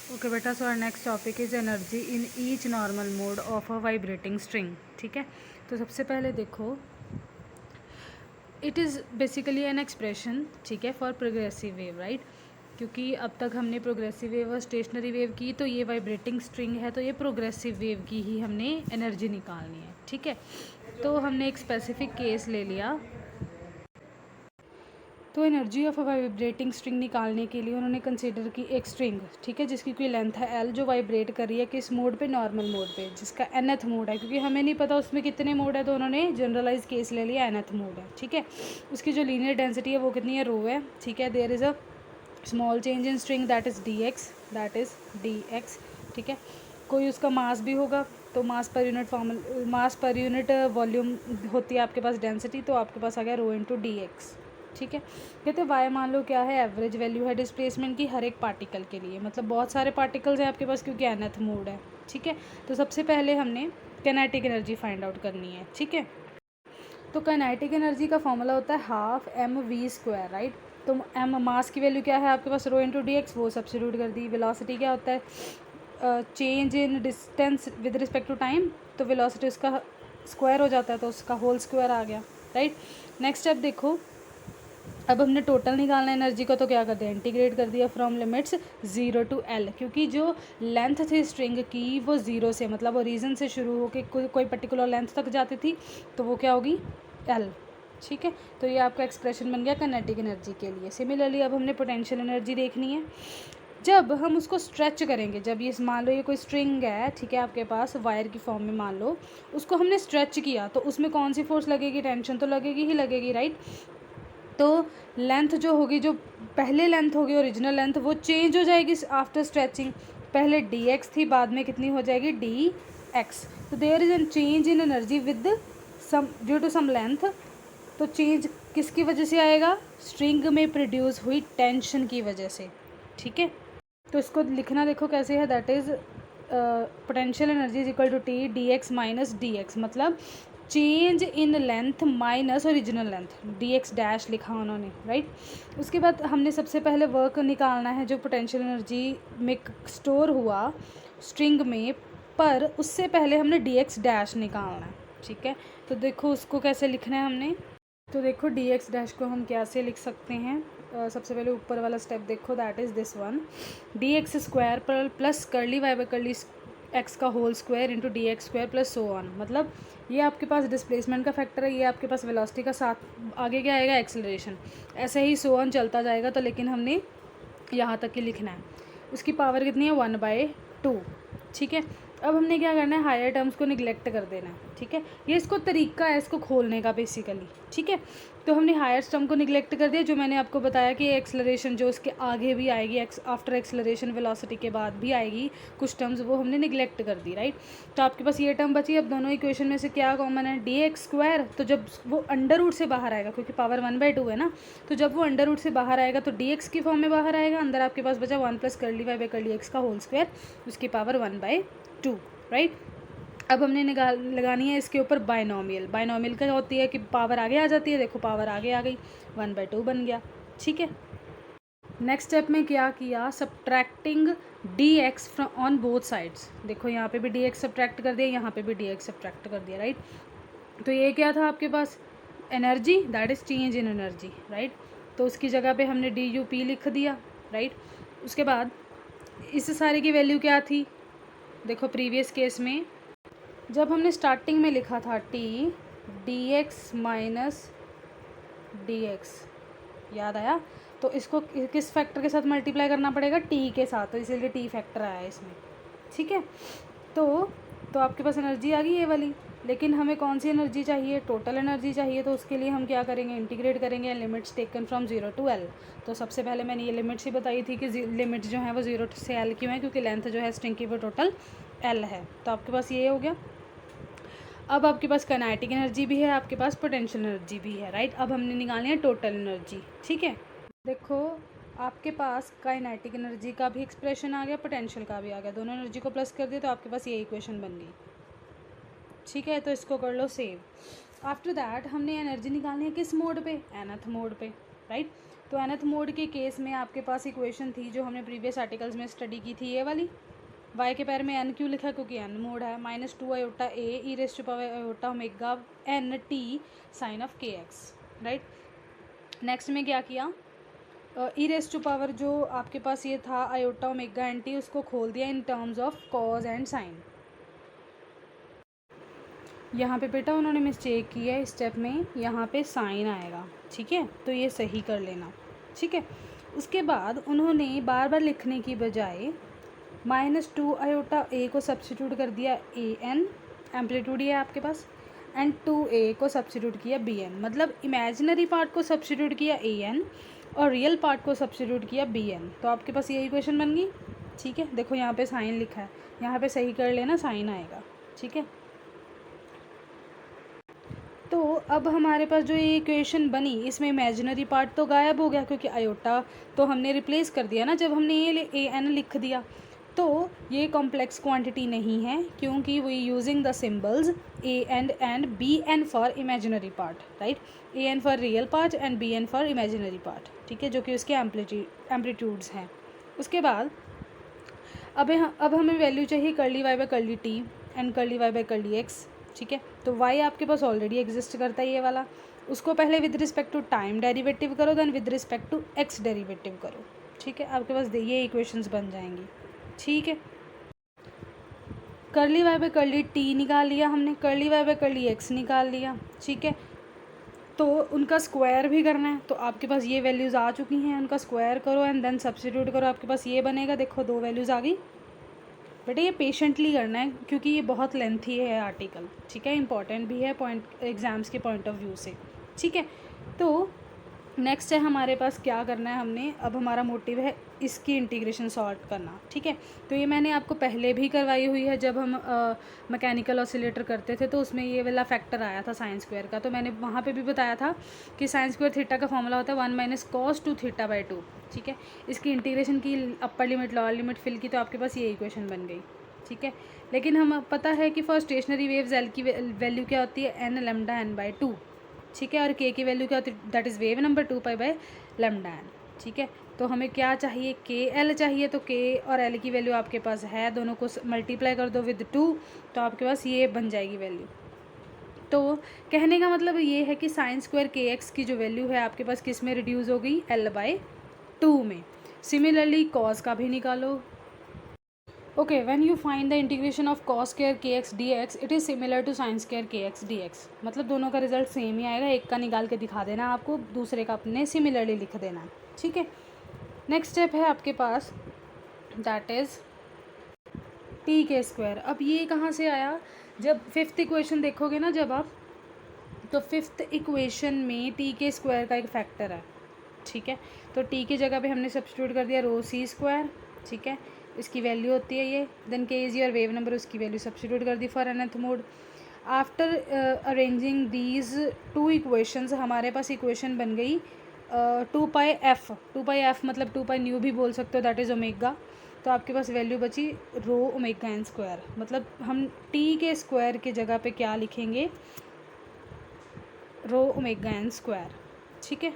Okay बेटा, so our next topic is energy in each normal mode of a vibrating string. ठीक है, तो सबसे पहले देखो, it is basically an expression, ठीक है, फॉर प्रोग्रेसिव वेव, राइट। क्योंकि अब तक हमने प्रोग्रेसिव वेव और स्टेशनरी वेव की, तो ये वाइब्रेटिंग स्ट्रिंग है, तो ये प्रोग्रेसिव वेव की ही हमने एनर्जी निकालनी है। ठीक है, तो हमने एक स्पेसिफिक केस ले लिया। तो energy of a vibrating string निकालने के लिए उन्होंने कंसिडर की एक स्ट्रिंग, ठीक है, जिसकी कोई लेंथ है एल, जो वाइब्रेट कर रही है किस मोड पे, नॉर्मल मोड पे, जिसका nth मोड है। क्योंकि हमें नहीं पता उसमें कितने मोड है, तो उन्होंने जनरलाइज केस ले लिया nth मोड है। ठीक है, उसकी जो लीनियर डेंसिटी है वो कितनी है, रो है। ठीक है, there is a small change in string that is d x. ठीक है, कोई उसका मास भी होगा, तो मास पर यूनिट वॉल्यूम होती है आपके पास डेंसिटी, तो आपके पास आ गया रो इंटू डी एक्स। ठीक है, कहते हैं वाई मान लो क्या है, एवरेज वैल्यू है डिस्प्लेसमेंट की हर एक पार्टिकल के लिए, मतलब बहुत सारे पार्टिकल्स हैं आपके पास क्योंकि nth मोड है। ठीक है, तो सबसे पहले हमने काइनेटिक एनर्जी फाइंड आउट करनी है। ठीक है, तो काइनेटिक एनर्जी का फॉर्मूला होता है half m v square, right. तो एम मास की वैल्यू क्या है आपके पास, रो इंटू डी एक्स, वो सब्स्टिट्यूट कर दी। वेलोसिटी क्या होता है, change in distance with respect to time, तो वेलोसिटी उसका स्क्वायर हो जाता है, तो उसका होल स्क्वायर आ गया, राइट। नेक्स्ट स्टेप देखो, अब हमने टोटल निकालना है एनर्जी को, तो क्या कर दिया, इंटीग्रेट कर दिया फ्रॉम लिमिट्स 0 टू एल। क्योंकि जो लेंथ थी स्ट्रिंग की वो 0 से, मतलब ओरिजिन से शुरू होकर कोई पर्टिकुलर लेंथ तक जाती थी, तो वो क्या होगी, एल। ठीक है, तो ये आपका एक्सप्रेशन बन गया काइनेटिक एनर्जी के लिए। सिमिलरली अब हमने पोटेंशियल एनर्जी देखनी है। जब हम उसको स्ट्रेच करेंगे, जब ये मान लो ये कोई स्ट्रिंग है, ठीक है, आपके पास वायर की फॉर्म में मान लो, उसको हमने स्ट्रेच किया, तो उसमें कौन सी फोर्स लगेगी, टेंशन तो लगेगी ही लगेगी, राइट। तो लेंथ जो होगी, जो पहले लेंथ होगी ओरिजिनल लेंथ, वो चेंज हो जाएगी आफ्टर स्ट्रेचिंग। पहले डी एक्स थी, बाद में कितनी हो जाएगी, डी एक्स। तो there is an change in energy with some due to some length. तो चेंज किसकी वजह से आएगा, स्ट्रिंग में प्रोड्यूस हुई टेंशन की वजह से। ठीक है, तो इसको लिखना देखो कैसे है, that is potential energy is equal to T D X minus D X, मतलब change in length minus original length, D X dash लिखा उन्होंने, राइट। उसके बाद हमने सबसे पहले वर्क निकालना है जो पोटेंशियल एनर्जी में स्टोर हुआ स्ट्रिंग में, पर उससे पहले हमने डी एक्स डैश निकालना है। ठीक है, तो देखो उसको कैसे लिखना है हमने, तो देखो डी एक्स डैश को हम कैसे लिख सकते हैं। सबसे पहले ऊपर वाला स्टेप देखो, that is this one, D X square पर plus curly Y by curly x का whole square into D X square plus so on. मतलब ये आपके पास डिस्प्लेसमेंट का फैक्टर है, ये आपके पास वेलोसिटी का, साथ आगे क्या आएगा, एक्सेलरेशन, ऐसे ही सो ऑन चलता जाएगा। तो लेकिन हमने यहाँ तक ही लिखना है। उसकी पावर कितनी है, 1/2। ठीक है, अब हमने क्या करना है, हायर टर्म्स को निगलेक्ट कर देना है। ठीक है, ये इसको तरीका है इसको खोलने का बेसिकली। ठीक है, तो हमने हायर टर्म को निगलेक्ट कर दिया, जो मैंने आपको बताया कि एक्सलरेशन जो उसके आगे भी आएगी, आफ्टर एक्सलरेशन वेलोसिटी के बाद भी आएगी कुछ टर्म्स, वो हमने निगलेक्ट कर दी, राइट। तो आपके पास ये टर्म बची। अब दोनों इक्वेशन में से क्या कॉमन है, डी एक्स स्क्वायर, तो जब वो अंडर रूट से बाहर आएगा, क्योंकि पावर 1/2 है ना, तो जब वो अंडर रूट से बाहर आएगा तो डी एक्स की फॉर्म में बाहर आएगा, अंदर आपके पास बचा 1 plus curly Y by curly x का होल स्क्वायर, उसकी पावर 1/2, राइट। अब हमने लगानी है इसके ऊपर बाइनोमियल। बाइनोमियल क्या होती है कि पावर आगे आ जाती है, देखो पावर आगे आ गई, 1/2 बन गया। ठीक है, नेक्स्ट स्टेप में क्या किया, subtracting D x from on both sides. देखो यहाँ पे भी डी एक्स सब्ट्रैक्ट कर दिया, यहाँ पे भी डी एक्स सब्ट्रैक्ट कर दिया, राइट। तो ये क्या था आपके पास, energy, that is change in energy, right. तो उसकी जगह पे हमने डी यू पी लिख दिया, राइट। उसके बाद इस सारे की वैल्यू क्या थी, देखो प्रीवियस केस में जब हमने स्टार्टिंग में लिखा था T D X minus D x, याद आया, तो इसको किस फैक्टर के साथ मल्टीप्लाई करना पड़ेगा, टी के साथ, तो इसीलिए टी फैक्टर आया इसमें। ठीक है, तो आपके पास एनर्जी आ गई ये वाली। लेकिन हमें कौन सी एनर्जी चाहिए, टोटल एनर्जी चाहिए, तो उसके लिए हम क्या करेंगे, इंटीग्रेट करेंगे limits taken from 0 to L. तो सबसे पहले मैंने ये लिमिट्स ही बताई थी कि लिमिट्स जो है वो 0 से एल क्यों है, क्योंकि लेंथ जो है स्ट्रिंग की वो टोटल एल है। तो आपके पास ये हो गया। अब आपके पास काइनेटिक एनर्जी भी है, आपके पास पोटेंशियल एनर्जी भी है, राइट। अब हमने निकालनी है टोटल एनर्जी। ठीक है, देखो आपके पास काइनेटिक एनर्जी का भी एक्सप्रेशन आ गया, पोटेंशियल का भी आ गया, दोनों एनर्जी को प्लस कर दिया, तो आपके पास ये इक्वेशन बन गई। ठीक है, तो इसको कर लो सेव। आफ्टर दैट हमने एनर्जी निकालनी है किस मोड पे, nth मोड पे, राइट। तो nth मोड के केस में आपके पास इक्वेशन थी जो हमने प्रीवियस आर्टिकल्स में स्टडी की थी, ये वाली। y के पैर में n क्यों लिखा, क्योंकि n मोड है। -2 iota a e raise to power iota omega n t sine of k x, right. Next में क्या किया, ई रेज़ टू पावर जो आपके पास ये था आयोटा ओमेगा एन टी, उसको खोल दिया in terms of cos and sine. यहाँ पे बेटा उन्होंने मिस्टेक की है स्टेप में, यहाँ पे साइन आएगा, ठीक है, तो ये सही कर लेना, ठीक है। उसके बाद उन्होंने बार बार लिखने की बजाय -2 आयोटा ए को सब्स्टिट्यूट कर दिया ए एन, एम्पलीट्यूड ये है आपके पास, एंड 2a को सब्स्टिट्यूट किया बी एन। मतलब इमेजिनरी पार्ट को सब्स्टिट्यूट किया ए एन और रियल पार्ट को सब्स्टिट्यूट किया बी एन, तो आपके पास ये इक्वेशन बन गई, ठीक है। देखो यहाँ पे साइन लिखा है, यहाँ पे सही कर लेना, साइन आएगा, ठीक है। तो अब हमारे पास जो ये इक्वेशन बनी, इसमें इमेजिनरी पार्ट तो गायब हो गया क्योंकि आयोटा तो हमने रिप्लेस कर दिया ना जब हमने ये ए एन लिख दिया। तो ये कॉम्प्लेक्स क्वांटिटी नहीं है क्योंकि we using the symbols A and B N for imaginary part, right. A N for real part and B N for imaginary part, ठीक है, जो कि उसके एम्पलीट्यूड्स हैं। उसके बाद अब हमें वैल्यू चाहिए curly y by curly t and curly y by curly x, ठीक है। तो y आपके पास ऑलरेडी एग्जिस्ट करता है ये वाला, उसको पहले with respect to time derivative करो, then with respect to x derivative करो, ठीक है। आपके पास ये इक्वेशंस बन जाएंगी, ठीक है। Curly y by curly t निकाल लिया हमने, curly y by curly x निकाल लिया, ठीक है। तो उनका स्क्वायर भी करना है, तो आपके पास ये वैल्यूज़ आ चुकी हैं, उनका स्क्वायर करो एंड देन सब्स्टिट्यूट करो, आपके पास ये बनेगा। देखो 2 वैल्यूज़ आ गई। बेटा ये पेशेंटली करना है क्योंकि ये बहुत लेंथी है आर्टिकल, ठीक है, इंपॉर्टेंट भी है पॉइंट एग्ज़ाम्स के पॉइंट ऑफ व्यू से, ठीक है। तो नेक्स्ट है हमारे पास क्या करना है हमने, अब हमारा मोटिव है इसकी इंटीग्रेशन सॉल्व करना, ठीक है। तो ये मैंने आपको पहले भी करवाई हुई है, जब हम मैकेनिकल ऑसिलेटर करते थे तो उसमें ये वाला फैक्टर आया था साइन स्क्वायर का, तो मैंने वहाँ पे भी बताया था कि साइन स्क्वायर थीटा का फॉर्मूला होता है 1 - cos 2 थीटा बाई 2, ठीक है। इसकी इंटीग्रेशन की upper limit lower limit fill की, तो आपके पास ये इक्वेशन बन गई, ठीक है। लेकिन हम पता है कि फॉर स्टेशनरी वेव्स एल की वैल्यू क्या होती है, n लैम्डा n बाई 2, ठीक है, और k की वैल्यू क्या होती है, that is wave number 2 pi by lambda n, ठीक है। तो हमें क्या चाहिए, के एल चाहिए, तो के और एल की वैल्यू आपके पास है, दोनों को मल्टीप्लाई कर दो विद 2, तो आपके पास ये बन जाएगी वैल्यू। तो कहने का मतलब ये है कि साइन स्क्वायर के एक्स की जो वैल्यू है आपके पास किस में रिड्यूस हो गई, एल बाई 2 में। सिमिलरली कॉस का भी निकालो। Okay, when you find the integration of cos square K X D X, it is similar to sine square K X D X. मतलब दोनों का रिजल्ट सेम ही आएगा, एक का निकाल के दिखा देना आपको, दूसरे का अपने सिमिलरली लिख देना, ठीक है। नेक्स्ट स्टेप है आपके पास, दैट इज़ टी के स्क्वायर। अब ये कहाँ से आया, जब फिफ्थ इक्वेशन देखोगे ना जब आप, तो फिफ्थ इक्वेशन में टी के स्क्वायर का एक फैक्टर है, ठीक है। तो टी की जगह पे हमने सब्स्टिट्यूट कर दिया रो सी स्क्वायर, ठीक है, इसकी वैल्यू होती है ये, then K is your wave number, उसकी वैल्यू सब्स्टिट्यूट कर दी for nth mode. After arranging these 2 equations हमारे पास इक्वेशन बन गई 2 पाई एफ, मतलब 2 पाई न्यू भी बोल सकते हो, दैट इज़ ओमेगा। तो आपके पास वैल्यू बची रो ओमेगा एन स्क्वायर, मतलब हम टी के स्क्वायर की जगह पे क्या लिखेंगे, रो ओमेगा एन स्क्वायर, ठीक है।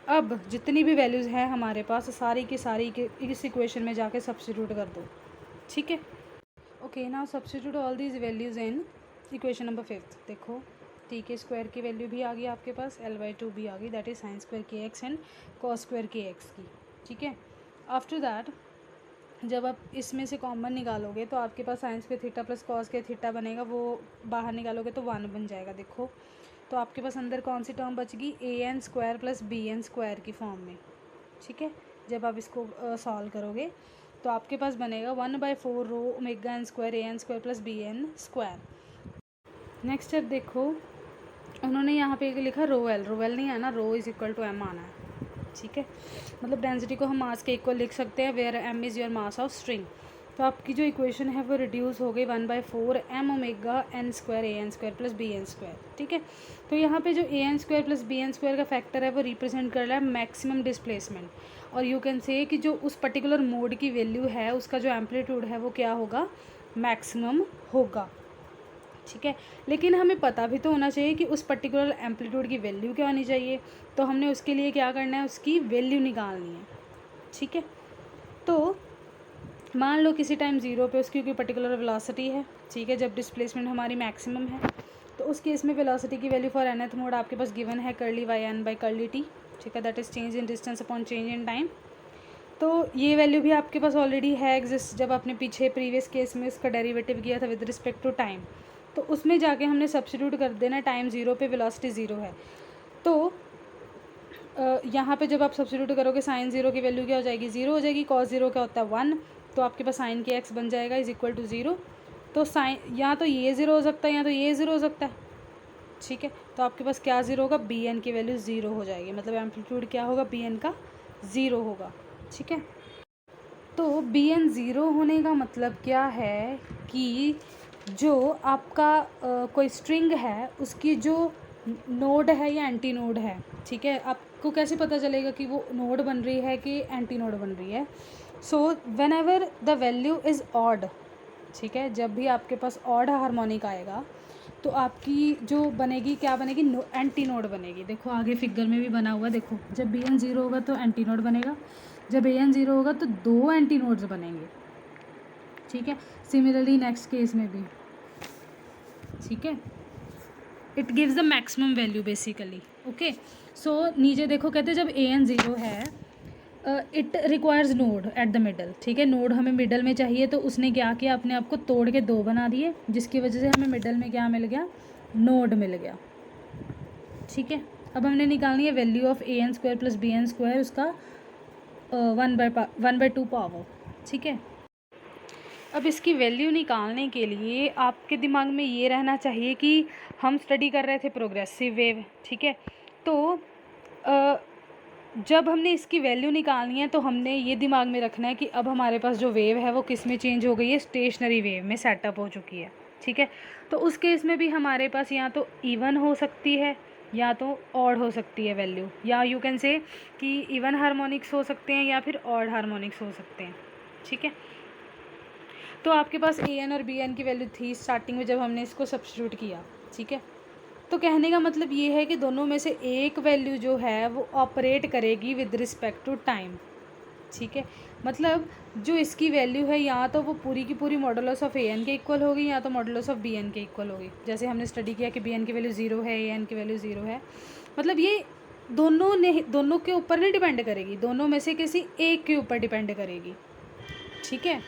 अब जितनी भी वैल्यूज़ हैं हमारे पास सारी की सारी के इस इक्वेशन में जाके सब्स्टिट्यूट कर दो, ठीक है। Okay, now substitute all these values in equation number 5। देखो टी के स्क्वायर की वैल्यू भी आ गई आपके पास, एल बाई 2 भी आ गई, that is sine square K x and cos square K x की, ठीक है। आफ्टर दैट जब आप इसमें से कॉमन निकालोगे तो आपके पास sine square theta plus cos K theta बनेगा, वो बाहर निकालोगे तो 1 बन जाएगा। देखो तो आपके पास अंदर कौन सी टर्म बच गई, A N square plus B N square की फॉर्म में, ठीक है। जब आप इसको सॉल्व करोगे तो आपके पास बनेगा 1/4 rho omega N square A N square plus B N square. Next step देखो, उन्होंने यहाँ पे लिखा रो एल नहीं आना, rho is equal to M आना है, ठीक है। मतलब डेंसिटी को हम मास के इक्वल लिख सकते हैं, where m is your mass of string. तो आपकी जो इक्वेशन है वो रिड्यूस हो गई 1/4 M omega N square A N square plus B N square, ठीक है। तो यहाँ पे जो A N square plus B N square का फैक्टर है वो रिप्रेजेंट कर रहा है मैक्सिमम डिस्प्लेसमेंट, और यू कैन से कि जो उस पर्टिकुलर मोड की वैल्यू है उसका जो एम्पलीट्यूड है वो क्या होगा, मैक्सिमम होगा, ठीक है। लेकिन हमें पता भी तो होना चाहिए कि उस पर्टिकुलर एम्पलीट्यूड की वैल्यू क्या होनी चाहिए, तो हमने उसके लिए क्या करना है, उसकी वैल्यू निकालनी है। ठीक है, तो मान लो किसी टाइम 0 पे उसकी कोई पर्टिकुलर वेलोसिटी है, ठीक है, जब डिस्प्लेसमेंट हमारी मैक्सिमम है, तो उस केस में वेलोसिटी की वैल्यू फॉर nth मोड आपके पास गिवन है curly y n by curly t, ठीक है, that is change in distance upon change in time. तो ये वैल्यू भी आपके पास ऑलरेडी है एग्जिस्ट, जब आपने पीछे प्रीवियस केस में इसका डेरिवेटिव किया था विद रिस्पेक्ट टू टाइम, तो उसमें जाके हमने सब्स्टिट्यूट कर देना, टाइम 0 पे वेलोसिटी 0 है, तो यहाँ पे जब आप सब्स्टिट्यूट करोगे साइन 0 की वैल्यू क्या हो जाएगी, 0 हो जाएगी। कॉस 0 क्या होता है 1, तो आपके पास साइन के एक्स बन जाएगा इज इक्वल टू 0। तो साइन या तो ये 0 हो सकता है या तो ये 0 हो सकता है, ठीक है। तो आपके पास क्या 0 होगा, बी एन की वैल्यू 0 हो जाएगी, मतलब एम्पलीट्यूड क्या होगा, बी एन का 0 होगा, ठीक है। तो बी एन 0 होने का मतलब क्या है कि जो आपका कोई स्ट्रिंग है उसकी जो नोड है या एंटी नोड है, ठीक है, आपको कैसे पता चलेगा कि वो नोड बन रही है कि एंटी नोड बन रही है। So when ever the value is odd, ठीक है, जब भी आपके पास ऑड हार्मोनिक आएगा तो आपकी जो बनेगी क्या बनेगी, एंटी नोड बनेगी। देखो आगे फिगर में भी बना हुआ है, देखो जब बी एन 0 होगा तो एंटी नोड बनेगा, जब ए एन 0 होगा तो 2 एंटी नोड्स बनेंगे, ठीक है। सिमिलरली नेक्स्ट केस में भी, ठीक है, it gives the maximum value basically. Okay, so नीचे देखो कहते हैं जब ए एन 0 है it requires node at the middle, ठीक है, नोड हमें मिडल में चाहिए, तो उसने क्या किया, अपने आप को तोड़ के 2 बना दिए, जिसकी वजह से हमें मिडल में क्या मिल गया, नोड मिल गया, ठीक है। अब हमने निकालनी है value of a N square plus B N square, उसका 1/2 पावर, ठीक है। अब इसकी वैल्यू निकालने के लिए आपके दिमाग में ये रहना चाहिए कि हम स्टडी कर रहे थे प्रोग्रेसिव वेव, ठीक है। तो जब हमने इसकी वैल्यू निकालनी है तो हमने ये दिमाग में रखना है कि अब हमारे पास जो वेव है वो किस में चेंज हो गई है, स्टेशनरी वेव में सेटअप हो चुकी है, ठीक है। तो उस केस में भी हमारे पास या तो इवन हो सकती है या तो ऑड हो सकती है वैल्यू, या यू कैन से कि इवन हार्मोनिक्स हो सकते हैं या फिर ऑड हार्मोनिक्स हो सकते हैं, ठीक है। तो आपके पास ए एन और बी एन की वैल्यू थी स्टार्टिंग में जब हमने इसको सब्स्टिट्यूट किया, ठीक है। तो कहने का मतलब ये है कि दोनों में से एक वैल्यू जो है वो ऑपरेट करेगी विद रिस्पेक्ट टू टाइम, ठीक है। मतलब जो इसकी वैल्यू है या तो वो पूरी की पूरी मॉडुलस ऑफ ए एन के इक्वल होगी या तो मॉडुलस ऑफ बी एन के इक्वल होगी। जैसे हमने स्टडी किया कि बी एन की वैल्यू 0 है, ए एन की वैल्यू 0 है, मतलब ये दोनों के ऊपर नहीं डिपेंड करेगी, दोनों में से किसी एक के ऊपर डिपेंड करेगी, ठीक है।